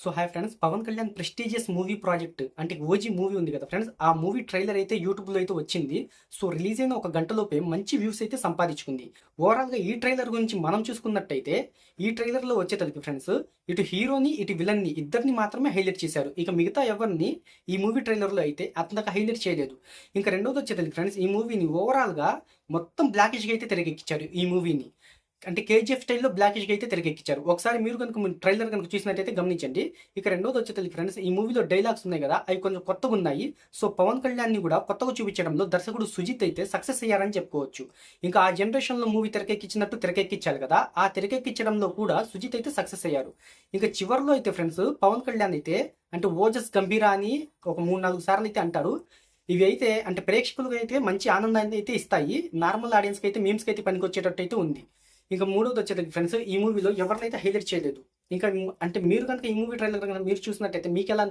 So hi friends, Pawan Kalyan prestigious movie project అంటే OG movie ఉంది కదా ఫ్రెండ్స్. ఆ మూవీ ట్రైలర్ అయితే యూట్యూబ్లో అయితే వచ్చింది. సో రిలీజ్ అయిన ఒక గంటలోపే మంచి వ్యూస్ అయితే సంపాదించుకుంది. ఓవరాల్గా ఈ ట్రైలర్ గురించి మనం చూసుకున్నట్టయితే ఈ ట్రైలర్లో వచ్చేసరికి ఫ్రెండ్స్, ఇటు హీరోని ఇటు విలన్ని ఇద్దరిని మాత్రమే హైలైట్ చేశారు. ఇక మిగతా ఎవరిని ఈ మూవీ ట్రైలర్లో అయితే అంతగా హైలైట్ చేయలేదు. ఇంకా రెండోది వచ్చేసరికి ఫ్రెండ్స్, ఈ మూవీని ఓవరాల్గా మొత్తం బ్లాకిష్గా అయితే తెరకెక్కించారు ఈ మూవీని. అంటే కేజీఎఫ్ స్టైల్లో బ్లాకిష్గా అయితే తెరకెక్కించారు. ఒకసారి మీరు కనుక ట్రైలర్ కనుక చూసినట్టయితే గమనించండి. ఇక రెండోది వచ్చేసరికి ఫ్రెండ్స్, ఈ మూవీలో డైలాగ్స్ ఉన్నాయి కదా, అవి కొంచెం కొత్తగా ఉన్నాయి. సో పవన్ కళ్యాణ్ని కూడా కొత్తగా చూపించడంలో దర్శకుడు సుజిత్ అయితే సక్సెస్ అయ్యారని చెప్పుకోవచ్చు. ఇంకా ఆ జనరేషన్లో మూవీ తెరకెక్కించినట్టు తెరకెక్కించాలి కదా, ఆ తెరకెక్కించడంలో కూడా సుజిత్ అయితే సక్సెస్ అయ్యారు. ఇంకా చివరిలో అయితే ఫ్రెండ్స్, పవన్ కళ్యాణ్ అయితే అంటే ఓజస్ గంభీరా అని ఒక 3-4 సార్లు అయితే అంటారు. ఇవి అయితే అంటే ప్రేక్షకులకు అయితే మంచి ఆనందాన్ని అయితే ఇస్తాయి. నార్మల్ ఆడియన్స్కి అయితే మీమ్స్కి అయితే పనికొచ్చేటట్టు అయితే ఉంది. ఇంకా మూడోది వచ్చేది ఫ్రెండ్స్, ఈ మూవీలో ఎవరినైతే హైలైట్ చేయలేదు. ఇంకా అంటే మీరు కనుక ఈ మూవీ ట్రైలర్ కనుక మీరు చూసినట్టయితే మీకు ఎలా